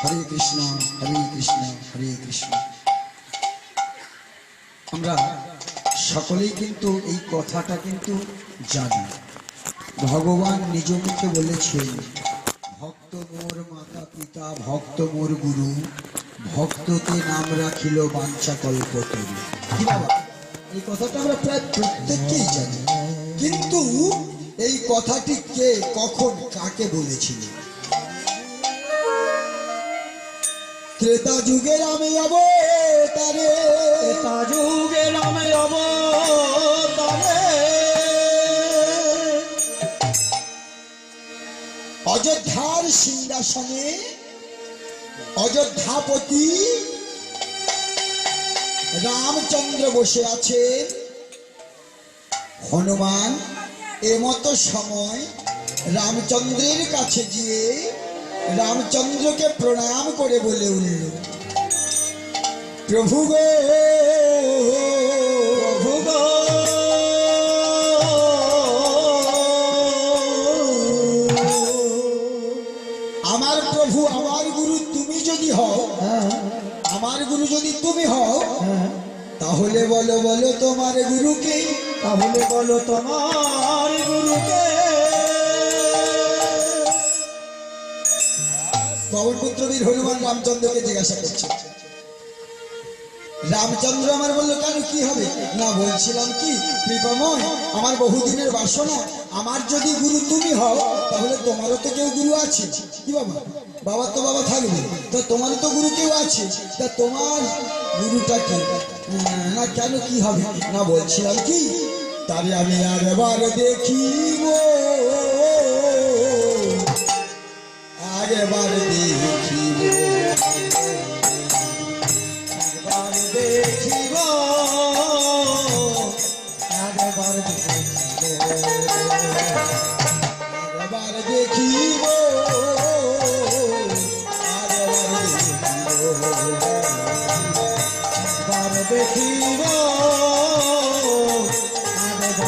হরে কৃষ্ণ হরে কৃষ্ণ হরে কৃষ্ণ। আমরা সকলেই কিন্তু এই কথাটা কিন্তু জানি। ভগবান নিজ মুখে বলেছেন, ভক্ত মোর মাতা পিতা, ভক্ত মোর গুরু, ভক্ততে নাম রাখিল বাঞ্ছা কল্পতরু। কি বাবা, এই কথাটা আমরা প্রায় প্রত্যেককেই জানি, কিন্তু এই কথাটি কে কখন কাকে বলেছিল? ত্রেতা যুগের আমি অবতারে, ত্রেতা যুগের আমি অবতারে, অযোধ্যার সিংহাসনে অযোধ্যাপতি রামচন্দ্র বসে আছেন। হনুমান এমতো সময় রামচন্দ্রের কাছে গিয়ে রামচন্দ্রকে প্রণাম করে বলে উঠল, প্রভু গো, প্রভু গো, আমার প্রভু আমার গুরু তুমি যদি হও, আমার গুরু যদি তুমি হও, তাহলে বলো বলো তোমার গুরুকে, তাহলে বলো তোমার গুরুকে। পবনপুত্র বীর হনুমান রামচন্দ্রকে জিজ্ঞাসা করছে। রামচন্দ্র আমার বললো, কেন কি হবে? না, বলছিলাম কি কৃপাময়, আমার বহুদিনের বাসনা, আমার যদি গুরু তুমি হও তাহলে তোমারও তো কেউ গুরু আছে। কি বাবা, বাবার তো বাবা থাকবে, তা তোমারও তো গুরু কেউ আছে, তা তোমার গুরুটা কে? না কেন কি হবে? না, বলছিলাম কি তারে আমি আরেবার দেখিব, আরেবার দেখিব, একবার দেখিব, একবার দেখিব, আরেবার দেখিব, একবার দেখিব, একবার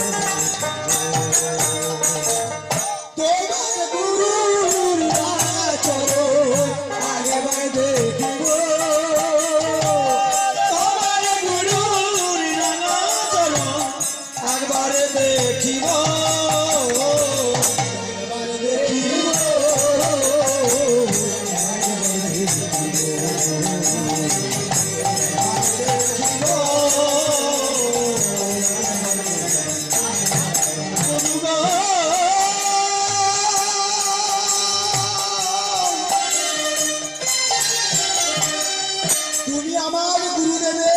তোমার গুরুর চরণ আরেবার দেখিব, তোমার গুরুর রাঙা চরণ একবার দেখিব, আরেবার দেখিব, তুমি আমার গুরুদেবে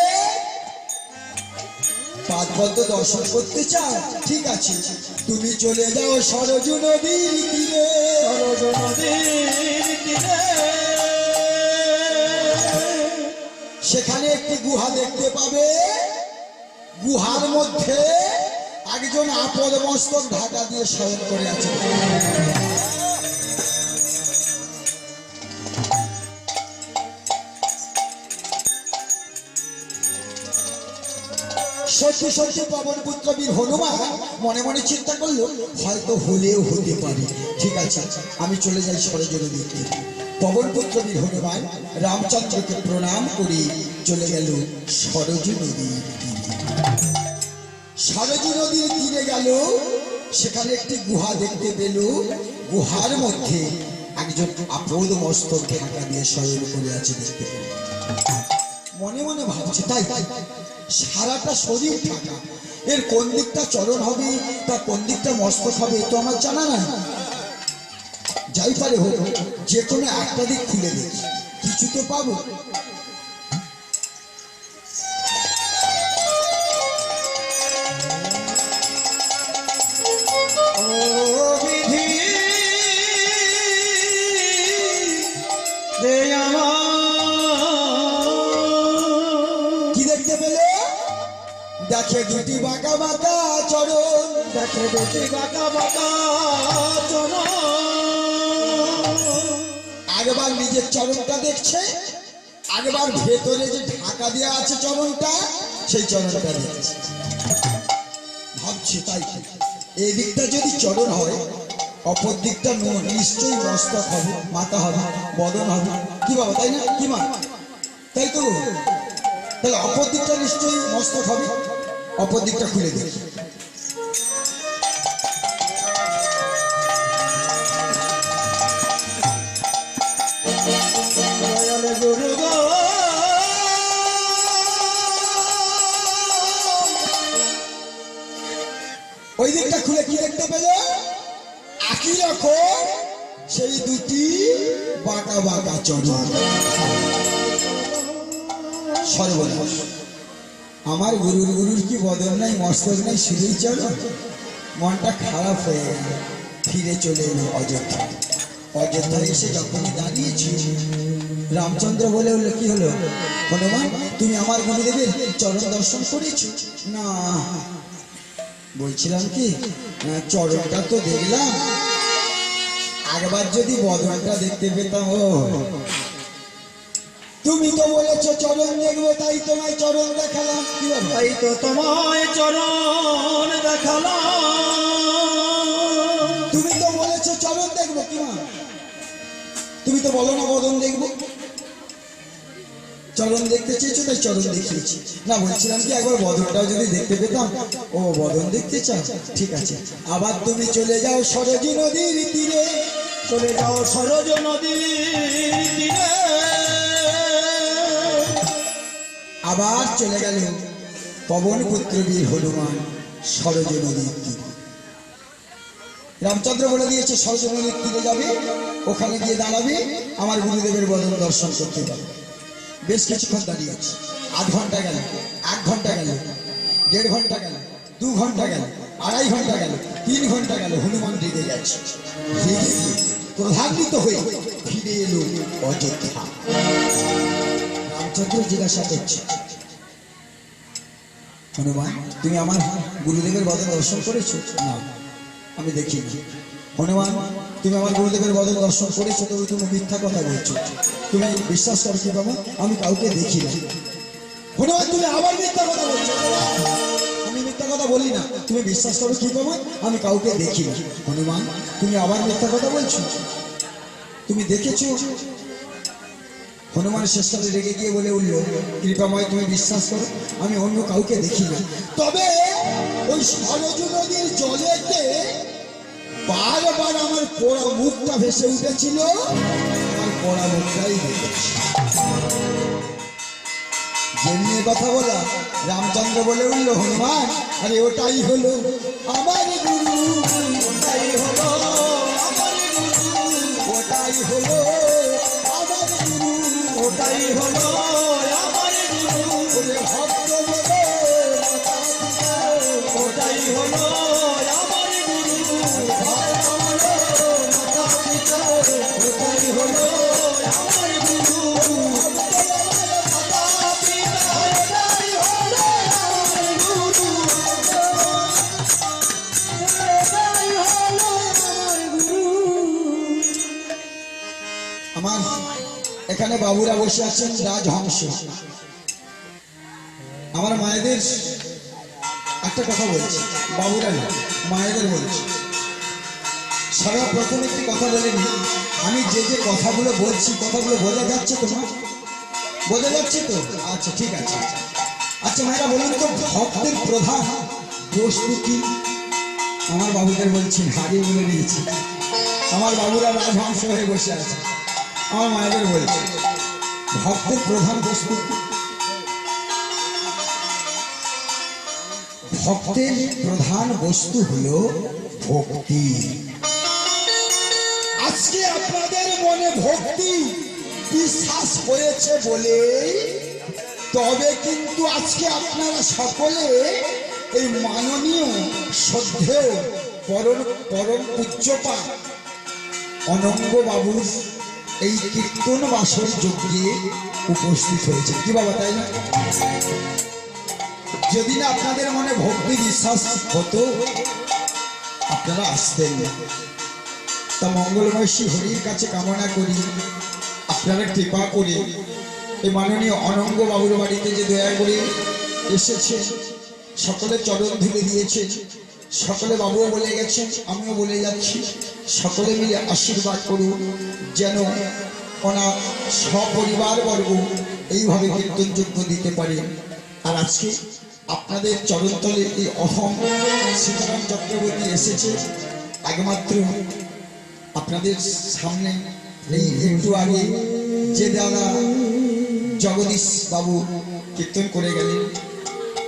পাদপদ্ম দর্শন করতে চাও? ঠিক আছে, তুমি চলে যাও সরজু নদীর তীরে, সরজ নদীর তীরে, সেখানে একটি গুহা দেখতে পাবে। গুহার মধ্যে একজন আপদ মস্তক ঢাকা দিয়ে শয়ন করে আছে। সত্যি সত্যি পবনপুত্র বীর হনুমান মনে মনে চিন্তা করলো, হয়তো হলেও হতে পারে। ঠিক আছে, আমি চলে যাই সরজু নদীর তীরে। পবনপুত্র বীর হনুমান রামচন্দ্রকে প্রণাম করে চলে গেল সরজু নদীর তীরে। সরজু নদীর তীরে গেল, সেখানে একটি গুহা দেখতে পেল। গুহার মধ্যে একজন আপদ মস্তক ঢাকা দিয়ে শয়ন করে আছে দেখতে পেল। মনে মনে ভাবছে, তাই সারাটা শরীর ঢাকা, এর কোন দিকটা চরণ হবে, তা কোন দিকটা মস্তক হবে, তো আমার জানা নাই। যাই পারে হোক, যে কোনো একটা দিক খুলে দেখি, কিছু তো পাবো। দেখে দুটি বাঁকা বাঁকা চরণ, দেখে দুটি বাঁকা বাঁকা চরণ। আগেবার নিজের চরণটা দেখছে, আগেবার ভেতরে যে ঢাকা দেওয়া আছে চরণটা, সেই চরণটা দেখছে। ভাবছি তাই এই দিকটা যদি চরণ হয়, অপর দিকটা নিশ্চয়ই মস্তক হবে, মাথা হবে, বদন হবে। কি বাবা, তাই না? কি মা, তাই তো? তাহলে অপর দিকটা নিশ্চয়ই মস্তক হবে। অপর দিকটা খুলে দেখি। দয়াল গুরু গো, ওই দিকটা খুলে কি দেখতে পেল? একই রকম সেই দুটি বাঁকা বাঁকা চরণ। সর্বনাশ, আমার গুরুর কি বদল নাই, মস্তক নাই, শুধুই চরণ। মনটা খারাপ হয়ে গেল, ফিরে চলে এলো অযোধ্যা। অযোধ্যায় এসে যখনই দাঁড়িয়েছি, রামচন্দ্র বলে উঠল, কি হলো হনুমান, তুমি আমার গুরুদেবের চরণ দর্শন করেছো? না, বলছিলাম কি, চরণটা তো দেখলাম, একবার যদি বদনটা দেখতে পেতাম। ও, তুমি তো বলেছো চরণ দেখবো, তাই তোমায় চরণ দেখালাম। কি বলো? তাই তো তোমায় চরণ দেখালাম। তুমি তো বলেছো চরণ দেখবো, কি মা? তুমি তো বলো না বদন দেখবো। চরণ দেখতে চেয়েছো, তাই চরণ দেখিয়েছি। না, বলছিলাম কি, একবার বদনটাও যদি দেখতে পেতাম। ও, বদন দেখতে চাও, ঠিক আছে। আবার তুমি চলে যাও সরজী নদীর তীরে, চলে যাও সরজ নদীর তীরে। আবার চলে গেল পবন পুত্র বীর হনুমান সরজ নদীর তীরে। রামচন্দ্র বলে দিয়েছে সরজ নদীর তীরে যাবে, ওখানে গিয়ে দাঁড়াবে, আমার গুরুদেবের বদন দর্শন করতে পারবে। বেশ কিছুক্ষণ দাঁড়িয়েছি। আধ ঘন্টা গেল, 1 ঘন্টা গেল, 1.5 ঘন্টা গেল, 2 ঘন্টা গেল, 2.5 ঘন্টা গেল, 3 ঘন্টা গেল। হনুমান রেগে গেছে, রেগে গিয়ে প্রধান্বিত হয়ে ফিরে এলো অযোধ্যা। রামচন্দ্র জিজ্ঞাসা করছে, হনুমান, তুমি আমার গুরুদেবের বদন দর্শন করেছো? না, আমি দেখিনি। হনুমান, তুমি আমার গুরুদেবের বদন দর্শন করেছো, তবে তুমি মিথ্যা কথা বলছো। তুমি বিশ্বাস করো কি বাবা, আমি কাউকে দেখি না। হনুমান, তুমি আবার মিথ্যা কথা বলছো। আমি মিথ্যা কথা বলি না, তুমি বিশ্বাস করো কি বাবা, আমি কাউকে দেখি না। হনুমান, তুমি আবার মিথ্যা কথা বলছো, তুমি দেখেছো? হনুমান শেষকালে রেগে গিয়ে বলে উঠল, কৃপাময়, তুমি বিশ্বাস করো, আমি অন্য কাউকে দেখি না। তবে ওই সরজ নদীর জলেতে বারবার আমার পোড়া মুখটা ভেসে উঠেছিল, আমার পোড়া মুখটাই দেখেছি। যেমনি কথা বলা, রামচন্দ্র বলে উঠল, হনুমান, আরে ওটাই হলো আমার গুরু, ওটাই হলো আমার গুরু, ওটাই হলো আমার গুরু, ওটাই হলো আমার গুরু। ওরে ভক্ত বলে ওটাই হলো আমার গুরু। ওটাই হলো আমার গুরু। আমার এখানে বাবুরা বসে আছেন রাজহংস। আমার মায়েদের একটা কথা বলছি, বাবুরা না, মায়েদের বলছি। সারা প্রথম একটি কথা বলেনি, আমি যে যে কথাগুলো বলছি, কথাগুলো বোঝা যাচ্ছে তোমার? বোঝা যাচ্ছে তো? আচ্ছা, ঠিক আছে। আচ্ছা মায়েরা বলুন তো, ভক্তের প্রধান বস্তু কি? আমার বাবুদের বলছি, হারিয়ে বলে নিয়েছি। আমার বাবুরা রাজহংস হয়ে বসে আছে। আমার মায়েদের বলছি, ভক্তের প্রধান বস্তু কি? ভক্তের প্রধান বস্তু হলো ভক্তি। আজকে আপনাদের মনে ভক্তি বিশ্বাস হয়েছে বলে, তবে কিন্তু আজকে আপনারা সকলে এই মাননীয় শ্রদ্ধেয় পরম পূজ্যপা অনঙ্গ বাবুর এই কীর্তন বাসর যজ্ঞে উপস্থিত হয়েছে। কি বাবা, তাই না? যদি না আপনাদের মনে ভক্তি বিশ্বাস হতো আপনারা আসতেন না। তা মঙ্গলময় শ্রী হরির কাছে কামনা করি আপনারা কৃপা করে এই মাননীয় অনঙ্গ বাবুর বাড়িতে যে দয়া করে এসেছে, সকলে চরণ ধুলে দিয়েছে, সকলে বাবুও বলে গেছেন, আমিও বলে যাচ্ছি, সকলে মিলে আশীর্বাদ করুন যেন ওনার সপরিবার বর্গ এইভাবে কীর্তনযোগ্য দিতে পারে। আর আজকে আপনাদের চরণতলে এই অহম সীতারাম চক্রবর্তী এসেছে একমাত্র আপনাদের সামনে। এই একটু আগে যে দাদা জগদীশ বাবু কীর্তন করে গেলেন,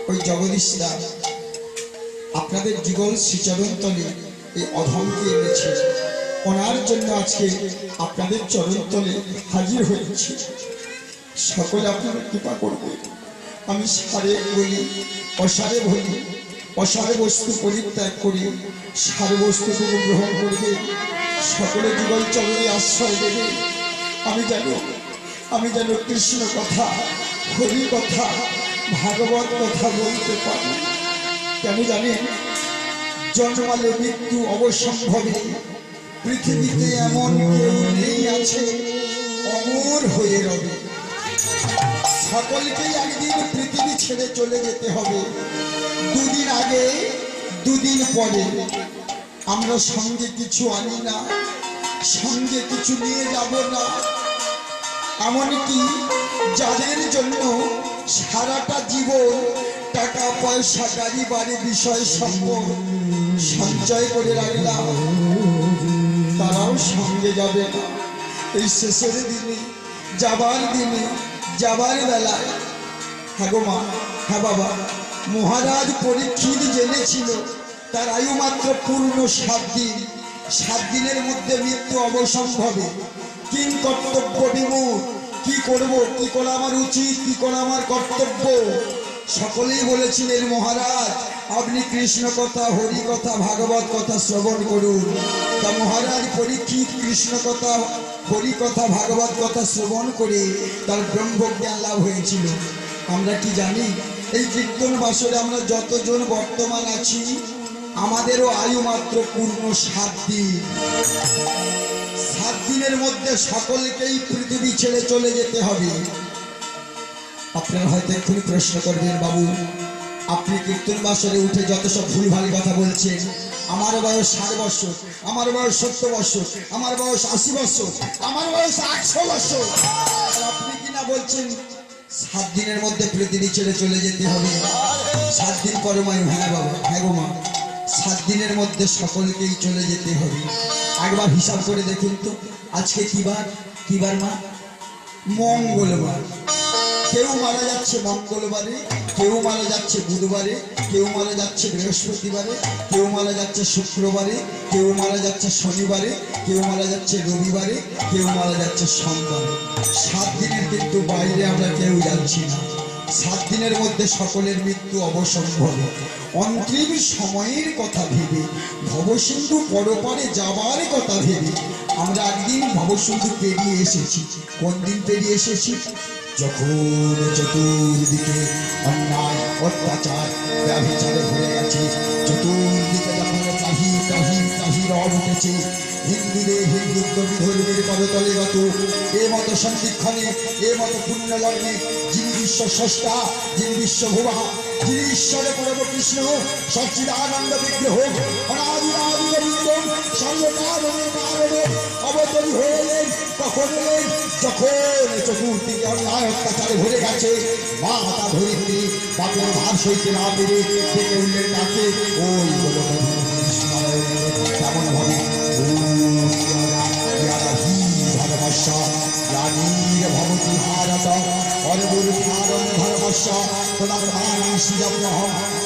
ওই জগদীশদা আপনাদের যুগল শ্রীচরণতলে এই অধমকে এনেছে, ওনার জন্য আজকে আপনাদের চরণতলে হাজির হয়েছি। সকলে আপনারা কৃপা করবে। আমি সারে বলি অসারে বলি, অসারে বস্তু পরিত্যাগ করি, সারে বস্তুটুকু গ্রহণ করবে। সকলে যুগল চরণে আশ্রয় দেবে। আমি যেন কৃষ্ণ কথা, হরি কথা, ভাগবত কথা বলতে পারি। কেন জানেন? জন্মালে মৃত্যু অবসম্ভবে, পৃথিবীতে এমন কেউ নেই আছে অমর হয়ে রবে। সকলকেই একদিন পৃথিবী ছেড়ে চলে যেতে হবে। দুদিন আগে দুদিন পরে আমরা সঙ্গে কিছু আনি না, সঙ্গে কিছু নিয়ে যাব না। এমনকি যাদের জন্য সারাটা জীবন টাকা পয়সা গাড়ি বাড়ি বিষয় সম্পদ সঞ্চয় করে রাখলাম, তারাও সঙ্গে যাবে না। এই শেষের দিনে, যাবার বেলায়, হ্যাঁ গো মা, হ্যাঁ বাবা, মহারাজ পরীক্ষিত জেনেছিল তার আয়ু মাত্র পূর্ণ 7 দিন। 7 দিনের মধ্যে মৃত্যু অবসম্ভবে। কিং কর্তব্য বিমূঢ়, কি করব, কি করা আমার উচিত, কি করা আমার কর্তব্য। সকলেই বলেছিলেন মহারাজ আপনি কৃষ্ণ কথা, হরি কথা, ভাগবত কথা শ্রবণ করুন। তা মহারাজ পরীক্ষিত কৃষ্ণ কথা, হরি কথা, ভাগবত কথা শ্রবণ করে তার ব্রহ্মজ্ঞান লাভ হয়েছিল। আমরা কি জানি? এই কীর্তন বাসরে আমরা যতজন বর্তমান আছি আমাদেরও আয়ু মাত্র পূর্ণ 7 দিন। 7 দিনের মধ্যে সকলকেই পৃথিবী ছেড়ে চলে যেতে হবে। আপনারা হয়তো এক্ষুনি প্রশ্ন করবেন, বাবু আপনি কীর্তন বাসরে উঠে যত সব ভুলভাল কথা বলছেন, আমার বয়স 60 বছর, আমার বয়স 70 বছর, আমার বয়স 80 বছর, আমার বয়স 100 বছর, আর আপনি কিনা বলছেন 7 দিনের মধ্যে পৃথিবী ছেড়ে চলে যেতে হবে। 7 দিন পরে মা, হ্যাঁ বাবা, হ্যাঁ গো মা, 7 দিনের মধ্যে সকলকেই চলে যেতে হবে। একবার হিসাব করে দেখুন তো, আজকে কি বার মা? মঙ্গলবার। কেউ মারা যাচ্ছে মঙ্গলবারে, কেউ মারা যাচ্ছে বুধবারে, কেউ মারা যাচ্ছে বৃহস্পতিবারে, কেউ মারা যাচ্ছে শুক্রবারে, কেউ মারা যাচ্ছে শনিবারে, কেউ মারা যাচ্ছে রবিবারে, কেউ মারা যাচ্ছে সোমবারে। 7 দিনের কিন্তু বাইরে আমরা কেউ যাচ্ছি না। 7 দিনের মধ্যে সকলের মৃত্যু অবসম্ভব। অন্তিম সময়ের কথা ভেবে, ভবসিন্ধু পরপারে যাবার কথা ভেবে আমরা একদিন ভবসিন্ধু পেরিয়ে এসেছি। কোন দিন পেরিয়ে এসেছি? যখন চতুর্দিকে অন্যায় অত্যাচার ব্যভিচারে ভরে গেছে, চতুর্দিকে যখন তাহি রব উঠেছে, হিন্দুদের হিন্দুত্ব বিধর্মের পদতলে গত এ মতো সন্ধিক্ষণে, এ মতো পুণ্য লগ্নে যিনি বিশ্ব স্রষ্টা, যিনি বিশ্বভুবা, যিনি ঈশ্বরে পরম কৃষ্ণ সচ্চিদানন্দ বিগ্রহ অনাদিরাদি গোবিন্দ সর্বকারণে কারণে অবতরী হয়ে এলেন। কখন এলেন? যখন চতুর্দিকে অন্যায় অত্যাচারে ভরে গেছে। মাতা ধরিত্রী বাপের ভার সইতে না পেরে ডেকে উঠলেন তাকে, ওই বলো কেমন ভাবে ভবতী ভারত অর্বুরুদ্ধারণ ধর্মস্য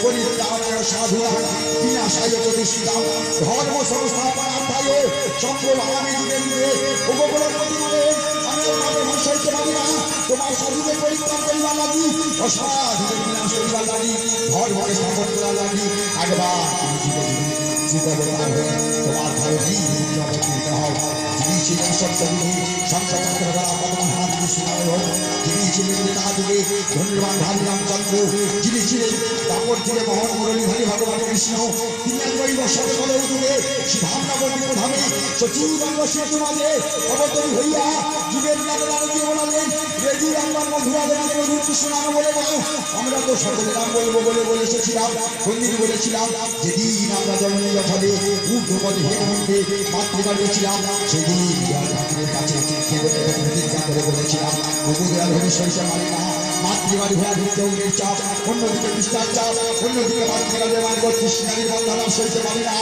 পরিত্রাণায় সাধুনাং বিনাশায় প্রতিষ্ঠিতাং ধর্ম সংস্থাপনার্থায় সম্ভবামি যুগে যুগে উপকূলপতি বলে আমি তোমাদের ধ্বংস হইতে পারি না। তোমার সাধুদের পরিত্রাণ করিবার লাগি, অসাধুদের বিনাশ করিবার লাগি, ধর্মকে স্থাপন করার লাগি একবার তুমি যুগে যুগে যুগাবতার হয়ে তোমার ধর্মেই অবতীর্ণ হও। যিনি ছিলেন সত্যগুরু শঙ্করচন্দ্র পদ্মনাথ বিষ্ণুনারায়ণ, যিনি ছিলেন নেতাযুগে ধন্যবান ভারী রামচন্দ্র, যিনি ছিলেন কাপড় যুগে মোহন মুরলীধারী ভগবান কৃষ্ণ, তিনি একই বর্ষাতে বলে উঠবে সিদ্ধান্তবর্তী প্রধানে সচিবাঙ্গ সেতু মাঝে অবতরী হইয়া জীবের জ্ঞানে রাজকীয় বলালেন রেজি রামবার মধুরা দেবী মধুর কৃষ্ণনাম বলে দাও। আমরা তো সকলে নাম বলবো বলে বলে এসেছিলাম, সন্ধির বলেছিলাম যেদিন আমরা জন্মে যথালে ঊর্ধ্বপদে হে মধ্যে মাতৃবাড়ি ছিলাম, সেদিন ঠাকুরের কাছে কেঁদে কেঁদে প্রতিজ্ঞা করে বলেছিলাম উপদেয়াল হলে সরিষা মারি না, মাতৃবাড়ি হয়ে ঢুকতে উঠের চাপ, অন্যদিকে বিস্তার চাপ, অন্যদিকে মাতৃকালের মানব কৃষ্ণারীর বন্ধনা সইতে পারি না।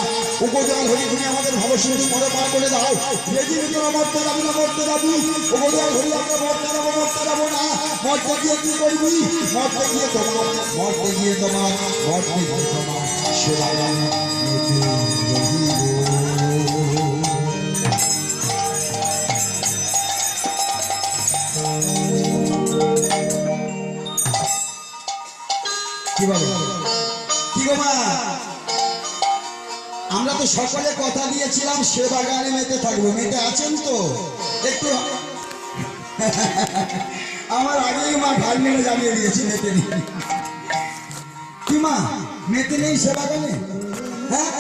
উপদেয়াল হলে তুমি আমাদের ভবসিন্ধু পরে পার করে দাও। রেজি তোরা মরতে যাবি না, মরতে যাবি। উপদেয়াল হলে আমরা মরতে যাবো, মরতে যাবো না। মরতে গিয়ে কি করবি? মরতে গিয়ে তোমার, মরতে গিয়ে তোমার, মরতে গিয়ে তোমার সেবা মেতে রহিব। কি বলো? কি গো মা? আমরা তো সকলে কথা দিয়েছিলাম সে বাগানে মেতে থাকবো, মেতে আছেন তো? একটু আমার আগেই মা ঘাড় মেরে জানিয়ে দিয়েছি মেতে নেই। কি মা মেতে নেই সে বাগানে? হ্যাঁ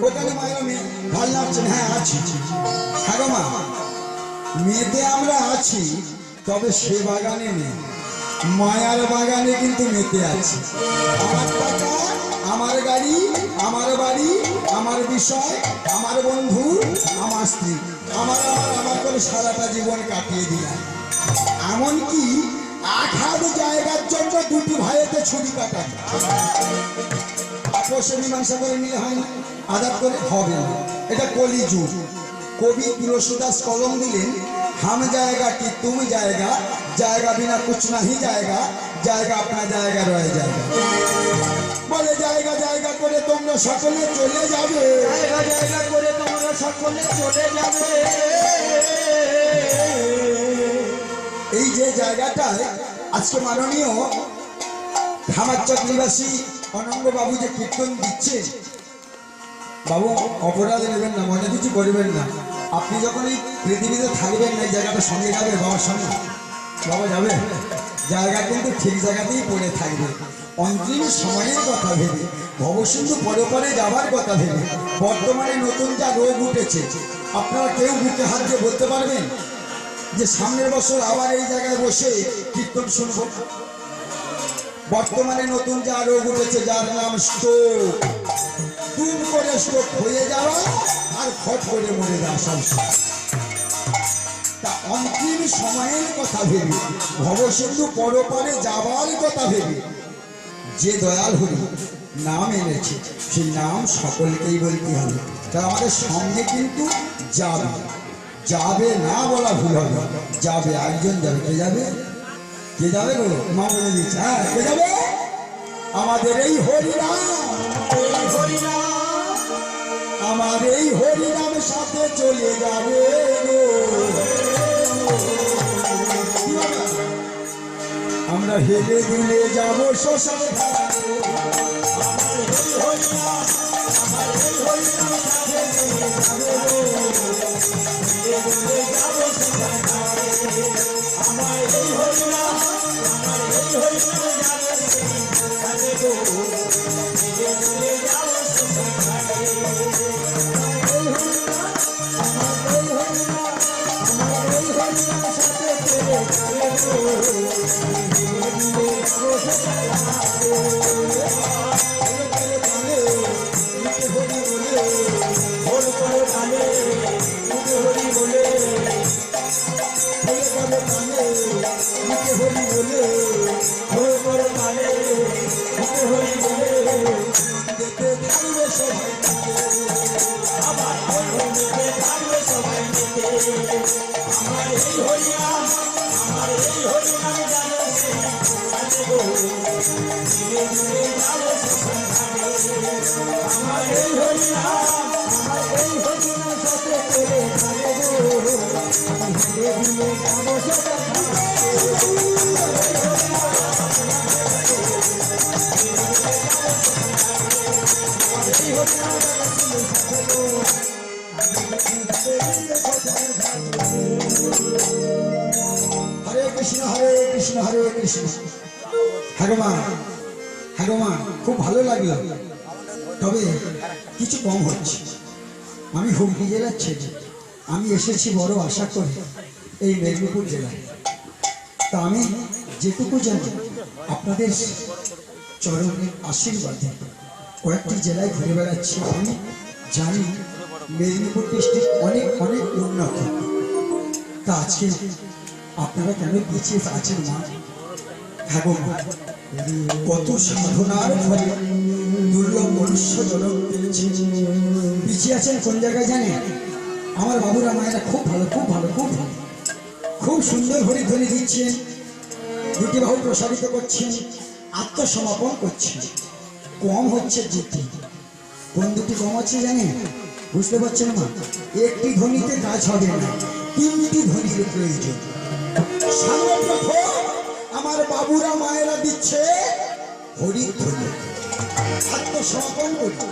ওখানে মায়েরা ঘাড় নাড়ছেন। হ্যাঁ আছি। হ্যাঁ গো মা মেতে আমরা আছি, তবে সে বাগানে নেই, মায়ার বাগানে কিন্তু মেতে আছে। আমার টাকা, আমার গাড়ি, আমার বাড়ি, আমার বিষয়, আমার বন্ধু, আমার স্ত্রী, আমার আমার আমার করে সারাটা জীবন কাটিয়ে দিলাম। এমনকি 8 জায়গার জন্য দুটি ভাইয়েতে ছুরি কাটান, আপোষে মীমাংসা করে নিলে হয় না, আদাব করে হবে না। এটা কলিযুগ। কবি তুলসীদাস কলম দিলেন हम जाएगा कि तुम जाएगा, जाएगा बिना कुछ नहीं जाएगा, जाएगा अपना जाएगा रह जाएगा। বলে জায়গা জায়গা করে তোমরা সকলে চলে যাবে, জায়গা জায়গা করে তোমরা সকলে চলে যাবে। এই যে জায়গাটায় আজকে মাননীয় ধামাচক নিবাসী অনঙ্গ বাবু যে কীর্তন দিচ্ছে, বাবু অপরাধ নেবেন না, মনে কিছু করবেন না। আপনি যখন এই পৃথিবীতে থাকবেন না, এই জায়গাটা সঙ্গে যাবে, বাবার সঙ্গে বাবা যাবে, জায়গা কিন্তু ঠিক জায়গাতেই পড়ে থাকবে। অন্তিম সময়ের কথা ভেবে, ভবসিন্ধু পরে পরে যাবার কথা ভেবে, বর্তমানে নতুন যা রোগ উঠেছে, আপনারা কেউ বুকে হাত দিয়ে বলতে পারবেন যে সামনের বছর আবার এই জায়গায় বসে কীর্তন শুনবো? বর্তমানে নতুন যা রোগ উঠেছে, যার নাম স্ট্রোক, দুম করে স্ট্রোক হয়ে যাওয়া আর ফট করে মরে যাওয়া সংসার। তা অন্তিম সময়ের কথা ভেবে, ভবসিন্ধু পরপারে যাবার কথা ভেবে যে দয়াল হরি নাম এনেছে, সেই নাম সকলকেই বলতে হবে। তা আমাদের সঙ্গে কিন্তু যাবে, যাবে না বলা ভুল হবে, যাবে, একজন যাবে। কে যাবে? কে যাবে গো? মা বলে দিচ্ছে। হ্যাঁ কে যাবে? আমাদের এই হরিনাম, আমার এই হরিনাম সাথে চলে যাবে গো। আমরা হেলে দুলে যাবো শ্মশানে, Thank you. হরে কৃষ্ণ হরে কৃষ্ণ হরে কৃষ্ণ। হ্যাঁ গো মা, হ্যাঁ গো মা, খুব ভালো লাগলো, তবে কিছু কম হচ্ছে। আমি হুগলি জেলার ছেলে, আমি এসেছি বড় আশা করে এই মেদিনীপুর জেলায়। তা আমি যেটুকু জানি আপনাদের চরণের আশীর্বাদে কয়েকটি জেলায় ঘুরে বেড়াচ্ছি। আমি জানি মেদিনীপুর ডিস্ট্রিক্ট অনেক অনেক উন্নত। তা আজকে আপনারা কেন পিছিয়ে আছেন মা? হ্যাঁ গো মা, কত সাধনার ফলে দুর্লভ মনুষ্য জনম পেয়েছে। পিছিয়ে আছেন কোন জায়গায় জানেন? আমার বাবুরা মায়েরা খুব ভালো, খুব ভালো, খুব ভালো, খুব সুন্দর হরিধ্বনি দিচ্ছেন, দুটি বাহু প্রসারিত করছেন, আত্মসমর্পণ করছেন। কম হচ্ছে দুটি। কোন দুটি কম আছে জানেন? বুঝতে পারছেন মা? একটি ধ্বনিতে কাজ হবে না, তিনটি ধ্বনির প্রয়োজন। সর্বপ্রথম আমার বাবুরা মায়েরা দিচ্ছে হরিধ্বনি, আত্মসমর্পণ করছে।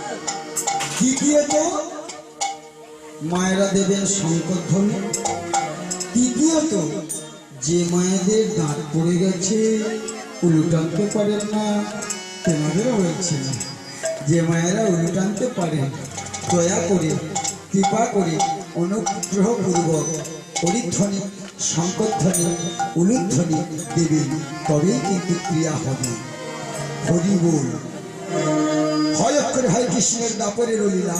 দ্বিতীয়ত মায়েরা দেবেন শঙ্করধ্বনি। তৃতীয়ত যে মায়েদের দাঁত পড়ে গেছে, উলু টানতে পারেন না, তোমাদেরও বলছে না, যে মায়েরা উলু টানতে পারেন, দয়া করে কৃপা করে অনুগ্রহ পূর্বক হরিধ্বনি, শঙ্করধ্বনি, উলুধ্বনি দেবেন, তবেই কিন্তু ক্রিয়া হবে। হরি বল। হয় অক্ষরে হয় কৃষ্ণের দাপরের লীলা,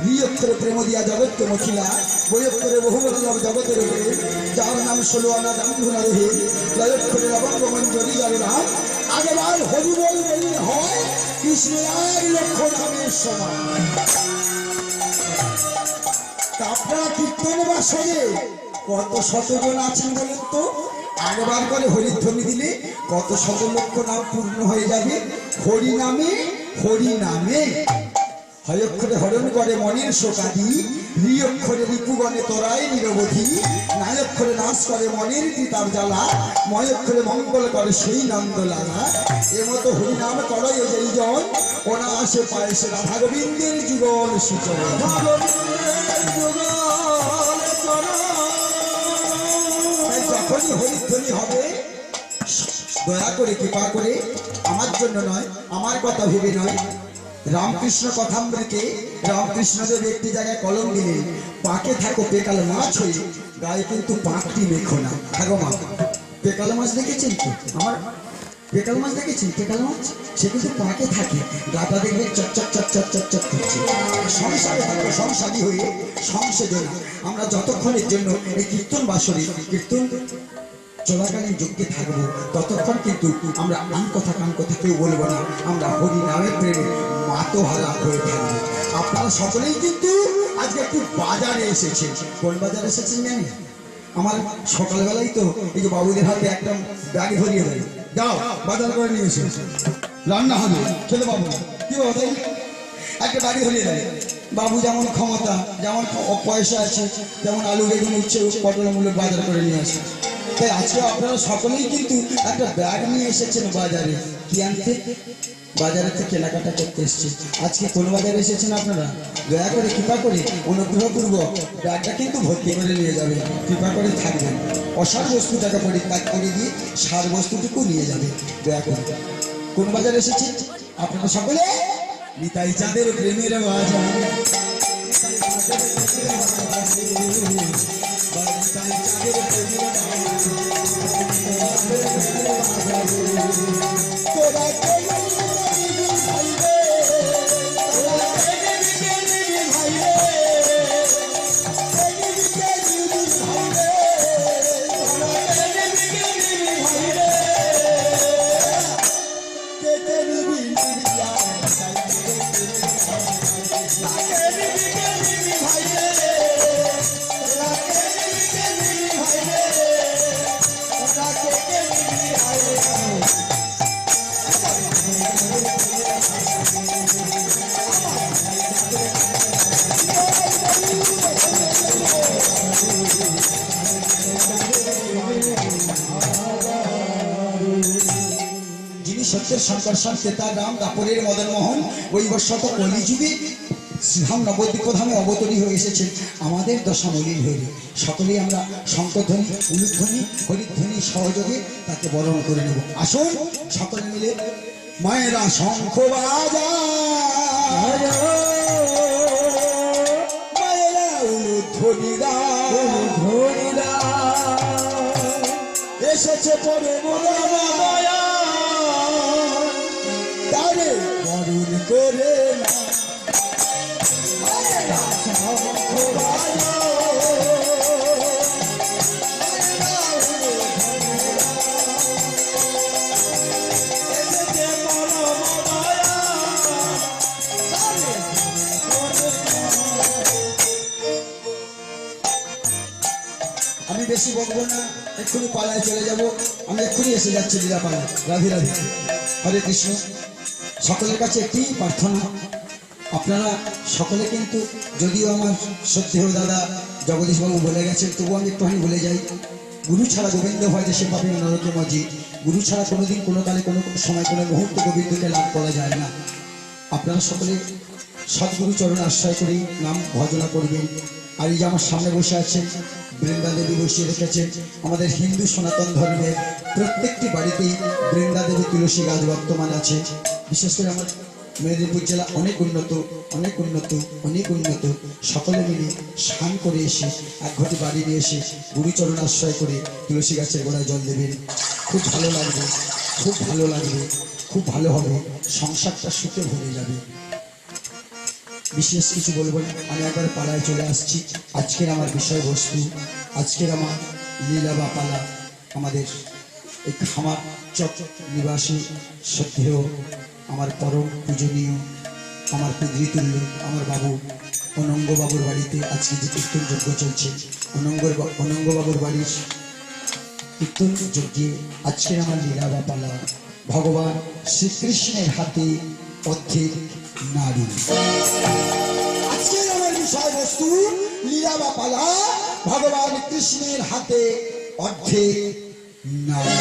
রি অক্ষরে প্রেম দিয়া জগৎ মখিলা, বই অক্ষরে বহুবল্লভ জগতের উপরে, যার নাম ষোলো আনা দাম ধুনা রহে, জয় অক্ষরে লবঙ্গ মঞ্জরি যার নাম। আগেবার হরি বল বললে হয় কৃষ্ণের আর লক্ষ নামের সমান। তা আপনারা কীর্তন বাসনে কত শতজন আছেন বলেন তো? আগেবার করে হরিধ্বনি দিলে কত শত লক্ষ নাম পূর্ণ হয়ে যাবে। হরি নামে, হরি নামে। হয় অক্ষরে হরণ করে মনের শোকাদি, রি অক্ষরে রিপুগণে তোরাই নিরবধি, নাই অক্ষরে নাশ করে মনের পিতার জ্বালা, ময় অক্ষরে মঙ্গল করে সেই নন্দলালা। এমতো হরিনাম করে এই জন, ওনা আসে পায়েছে রাধা গোবিন্দের যুগল সূচন। যখনই হরিধ্বনি হবে, দয়া করে কৃপা করে আমার জন্য নয়, আমার কথা ভেবে নয়, রামকৃষ্ণ কথামৃতে রামকৃষ্ণদেব একটি জায়গায় কলম দিলেন, পাকে থাকো পেকাল মাছ হয়ে, গায়ে কিন্তু পাকটি মেখো না। থাকো মা, পেকাল মাছ দেখেছেন তো? আমার পেকাল মাছ দেখেছেন? পেকাল মাছ সে কিন্তু পাকে থাকে, গাটা দেখবেন চকচক চকচক চকচক করছে। সংসারে থাকো সংসারী হয়ে, সংশোধনা। আমরা যতক্ষণের জন্য এই কীর্তন বাসরে, কীর্তন চলাকালীন যজ্ঞে থাকবো, ততক্ষণ কিন্তু আমরা আন কথা কান কথা কেউ বলবো না। আমরা হরি নামের প্রেমে মাতোহারা হয়ে থাকবো। আপনারা সকলেই কিন্তু আজকে একটু বাজারে এসেছেন। কোন বাজারে এসেছেন জানেন? আমার সকালবেলাই তো এই যে বাবুদের হাতে একটা ব্যাগ ধরিয়ে দেয়, যাও বাজার করে নিয়ে এসে, রান্না হবে, খেতে পাবো না। কি বাবা তাই? একটা ব্যাগ ধরিয়ে দেয়। বাবু যেমন ক্ষমতা, যেমন পয়সা আছে, যেমন আলু বেগুন উচ্ছে পটল মূল্য বাজার করে নিয়ে আসে। তাই আজকে আপনারা সকলেই কিন্তু একটা ব্যাগ নিয়ে এসেছেন বাজারে। কি আনতে? বাজারে থেকে কেনাকাটা করতে এসেছে। আজকে কোন বাজারে এসেছেন আপনারা? দয়া করে কৃপা করে অনুগ্রহপূর্বক ব্যাগটা কিন্তু ভর্তি করে নিয়ে যাবেন। কৃপা করে থাকবেন, অসার বস্তুটাকে পরিত্যাগ করে দিয়ে সার বস্তুটুকু নিয়ে যাবে। দয়া করে কোন বাজারে এসেছে আপনারা সকলে? নিতাই চাঁদের প্রেমের বাজার, সত্যের সংকর্ষণ ক্রেতা রাম দাপরের মদন মোহন, ওই বর্ষত কলিযুগে শ্রীধাম নবদ্বীপ ধামে অবতরী হয়ে এসেছেন আমাদের দশা মলিন হয়ে। সকলেই আমরা শঙ্করধ্বনি, উলুধ্বনি, হরিধ্বনি সহযোগে তাকে বরণ করে নেব। আসুন সকলে মিলে মায়েরা শঙ্খ বাজা, মায়েরা উলুধ্বনি দা, এসেছে পরে মোরা তারে বরণ করে না। আমি বেশি বকবো না, এক্ষুনি পালায় চলে যাব। আমি এক্ষুনি এসে যাচ্ছি লীলাপালা। রাধে রাধে, হরে কৃষ্ণ। সকলের কাছে একটি প্রার্থনা, আপনারা সকলে কিন্তু, যদিও আমার শ্রদ্ধেয় দাদা জগদীশবাবু বলে গেছেন, তবুও আমি একটুখানি বলে যাই। গুরু ছাড়া গোবিন্দ হয় দেশে পাবে নরকে মাঝি। গুরু ছাড়া কোনোদিন কোনো কালে কোনো সময় কোনো মুহূর্তে গোবিন্দকে লাভ করা যায় না। আপনারা সকলে সদ্গুরু চরণে আশ্রয় করেই নাম ভজনা করবেন। আর এই যে আমার সামনে বসে আছেন বৃন্দা দেবী বসিয়ে রেখেছেন। আমাদের হিন্দু সনাতন ধর্মের প্রত্যেকটি বাড়িতেই বৃন্দা দেবী তুলসী গাছ বর্তমান আছে। বিশেষ করে আমার মেদিনীপুর জেলা অনেক উন্নত, অনেক উন্নত, অনেক উন্নত। সকলে মিলে স্নান করে এসে এক ঘটি বাড়ি নিয়ে এসে গুরুচরণ আশ্রয় করে তুলসী গাছের গোড়ায় জল দেবেন। খুব ভালো লাগবে, খুব ভালো লাগবে, খুব ভালো হবে। সংসারটা সুখে ভরে যাবে। বিশেষ কিছু বলবো না, আমি একবার পাড়ায় চলে আসছি। আজকের আমার বিষয়বস্তু, আজকের আমার লীলা বা পালা, আমাদের এই খামার চক নিবাসী শ্রদ্ধেয় আমার পরম পূজনীয়, আমার পিতৃতুল্য, আমার বাবু অনঙ্গ বাবুর বাড়িতে আজকে যে কীর্তন যজ্ঞ চলছে, অনঙ্গ বাবুর বাড়ির কীর্তন যজ্ঞে আজকের আমার লীলা বা পালা ভগবান শ্রীকৃষ্ণের হাতে অর্ধেক নারী। আজকের আমার বিষয়বস্তু লীলা বা পালা ভগবান কৃষ্ণের হাতে অর্ধেক নারী।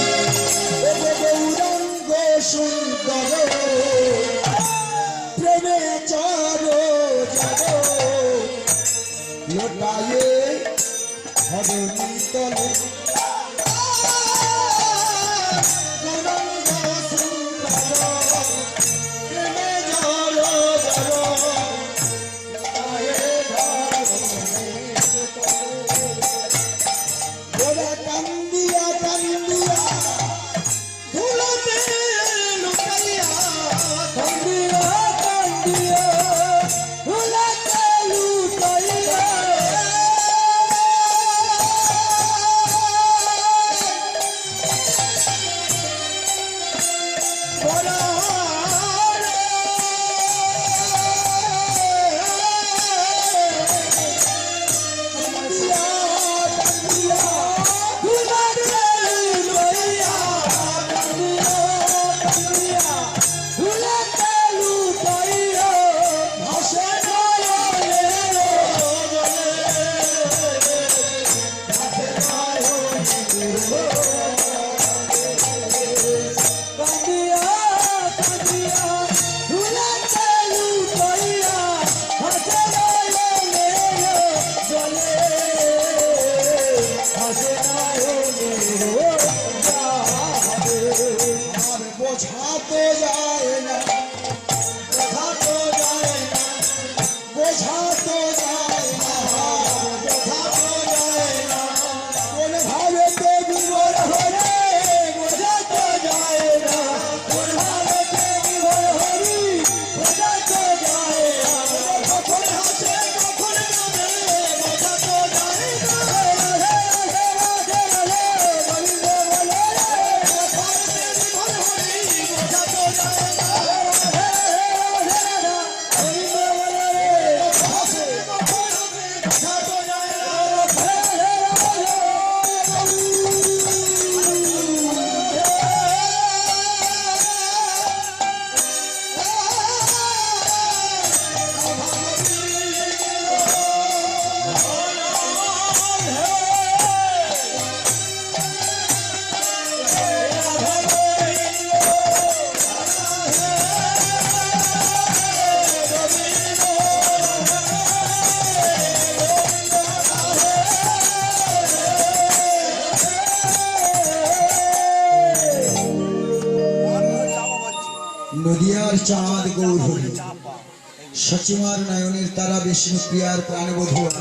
গৌরাঙ্গ সুন্দর প্রেমে চর লোটায়ে হরণী তলে। নদিয়ার চাঁদ গৌরহরি, সচিমার নয়নের তারা, বিষ্ণু প্রিয়ার প্রাণবধুয়া,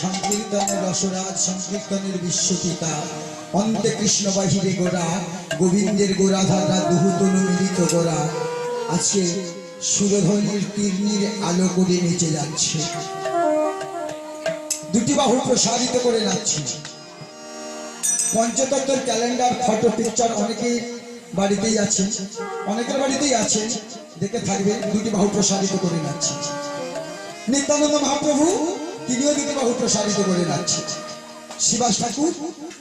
সংকীর্তনের রসরাজ, সংকীর্তনের বিশ্বপিতা, অন্তে কৃষ্ণ বাহিরে গোরা, গোবিন্দের গোরাধারা দুহুতনু মিলিত গোরা, আজকে সুরধ্বনির তীর্ণির আলো করে নেচে যাচ্ছে, দুটি বাহু প্রসারিত করে নাচছে। পঞ্চতত্ত্বের ক্যালেন্ডার, ফটো, পিকচার অনেকেই বাড়িতেই আছে, অনেকের বাড়িতেই আছে, দেখে থাকবে, দুটি বাহু প্রসারিত করে নাচছে। নিত্যানন্দ মহাপ্রভু তিনিও দুটি বাহু প্রসারিত করে নাচছে, শিবাস ঠাকুর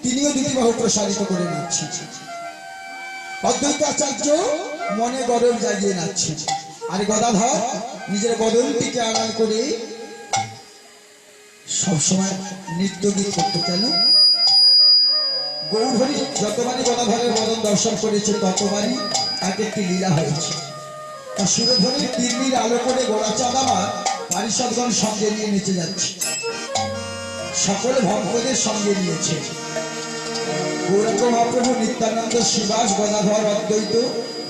তিনিও দুটি বাহু প্রসারিত করে নাচছে, অদ্বৈত আচার্য মনে গরম জাগিয়ে নাচছে, আর গদাধর নিজের বদনটিকে আড়াল করে সবসময় নৃত্য গীত করতে। কেন? গৌরহরি যতবারই গদাধরের বদন দর্শন করেছে ততবারই এক একটি লীলা হয়েছে। তা সুরধ্বনির তীর্ণির আলো করে গোড়াচাঁদ আমার পারিষদগণ সঙ্গে নিয়ে নেচে যাচ্ছে, সকল ভক্তদের সঙ্গে নিয়েছে। গৌরাঙ্গ মহাপ্রভু, নিত্যানন্দ, শিবাস, গদাধর, অদ্বৈত,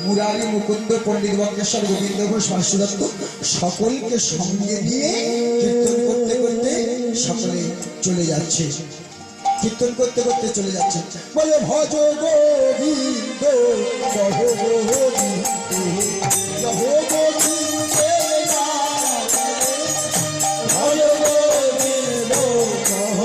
মুরারি, মুকুন্দ, পণ্ডিত বঙ্কেশ্বর, গোবিন্দ ঘোষ, বাসুদত্ত সকলকে সঙ্গে নিয়ে কীর্তন করতে করতে সকলে চলে যাচ্ছে, কীর্তন করতে করতে চলে যাচ্ছে। বলে ভজ গোবিন্দ, কহ গোবিন্দ, কহ গোবিন্দ, ভজ গোবিন্দ, কহ গোবিন্দ, কহ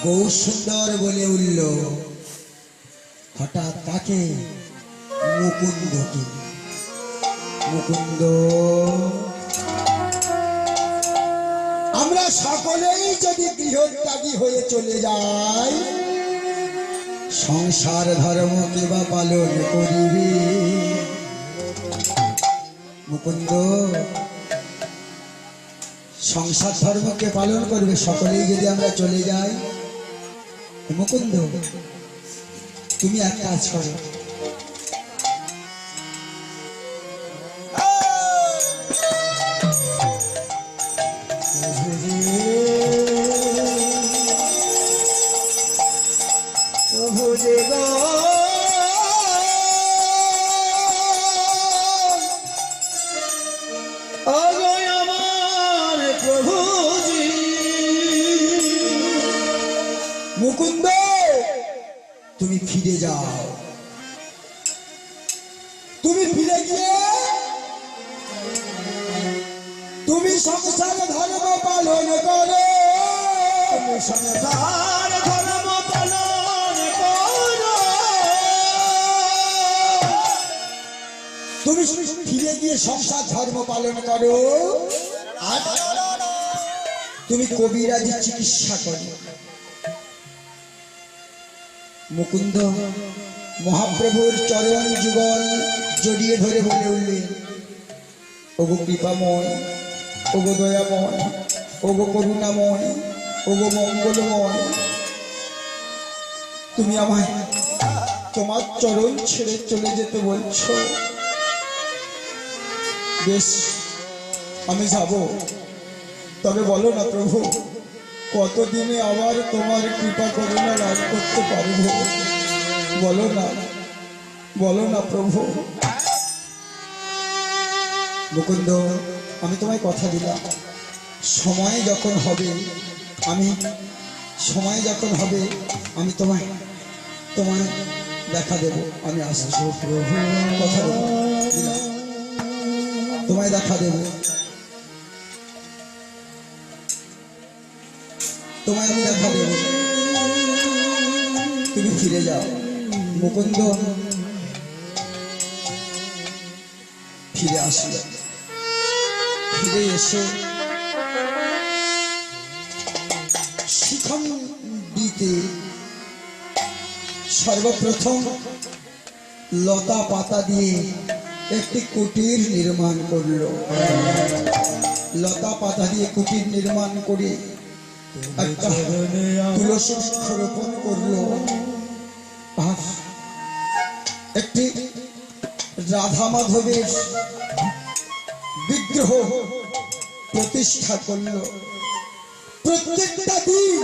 গৌর সুন্দর বলে উঠল, হঠাৎ তাকে মুকুন্দকে, মুকুন্দ, আমরা সকলেই যদি গৃহত্যাগী হয়ে চলে যাই, সংসার ধর্মকে বা পালন করিবে? মুকুন্দ সংসার ধর্মকে পালন করবে, সকলেই যদি আমরা চলে যাই। মুকুন্দ তুমি এক কাজ করো, মুকুন্দ তুমি ফিরে যাও, তুমি ফিরে গিয়ে তুমি সংসার ধর্ম পালন করো, সংসার ধর্ম পালন করো, তুমি ফিরে গিয়ে সংসার ধর্ম পালন করো, আর তুমি কবিরাজি চিকিৎসা করো। মুকুন্দ মহাপ্রভুর চরণ যুগল জড়িয়ে ধরে বলে উঠলেন, ওগো কৃপাময়, ওগো দয়াময়, ওগো করুণাময়, ওগো মঙ্গলময়, তুমি আমায় তোমার চরণ ছেড়ে চলে যেতে বলছো, বেশ আমি যাব, তবে বলো না প্রভু, কতদিনে আবার তোমার কৃপা করুণা লাভ করতে পারব? বলো না, বলো না প্রভু। মুকুন্দ আমি তোমায় কথা দিলাম, সময় যখন হবে আমি তোমায় দেখা দেব, আমি আসছি, কথা দেব, দিলাম। তোমায় দেখা দেব, তোমায় আমি দেখা দেব, তুমি ফিরে যাও। মুকুন্দ ফিরে আসলো, ফিরে এসে শিখণ্ডীতে সর্বপ্রথম লতা পাতা দিয়ে একটি কুটির নির্মাণ করলো। লতা পাতা দিয়ে কুটির নির্মাণ করে একটা তুলসী বৃক্ষ রোপণ করলো। আর একটি রাধা মাধবের বিগ্রহ প্রতিষ্ঠা করলো। প্রত্যেকটা দিন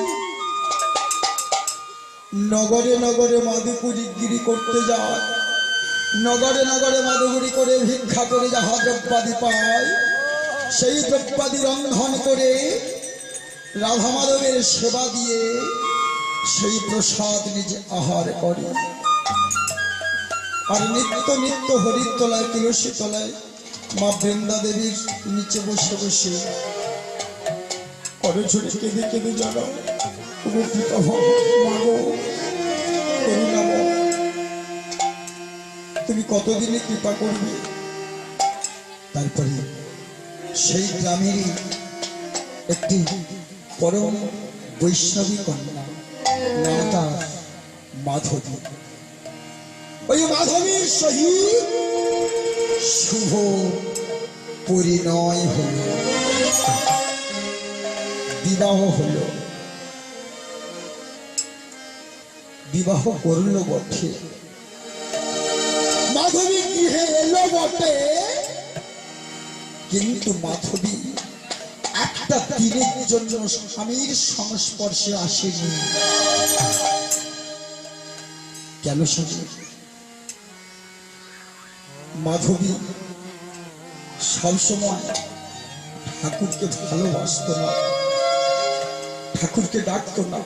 নগরে নগরে মাদুকুরিগিরি করতে যায়, নগরে নগরে মাদুগুরি করে ভিক্ষা করে যাহা দ্রব্যাদি পায়, সেই দ্রব্যাদি রন্ধন করে রাধা মাধবের সেবা দিয়ে সেই প্রসাদ নিজে আহার করে। আর নিত্য নিত্য হরির তলায়, তুলসী তলায় মা বৃন্দা দেবীর নিচে বসে বসে করজোড়ে কেঁদে কেঁদে জানাও, উপকৃত হও মাগো, করুণাময়, তুমি কতদিনে কৃপা করবে। তারপরে সেই গ্রামেরই একটি পরম বৈষ্ণবী কন্যা, নাম তার মাধবী। ওই মাধবীর সহিত শুভ পরিণয় হল, বিবাহ হল। বিবাহ করল বটে, মাধবী গৃহে এলো বটে, কিন্তু মাধবী একটা দিনের জন্য স্বামীর সংস্পর্শে আসেনি। কেন শুনি? মাধবী সবসময় ঠাকুরকে ভালোবাসত না, ঠাকুরকে ডাকতো না।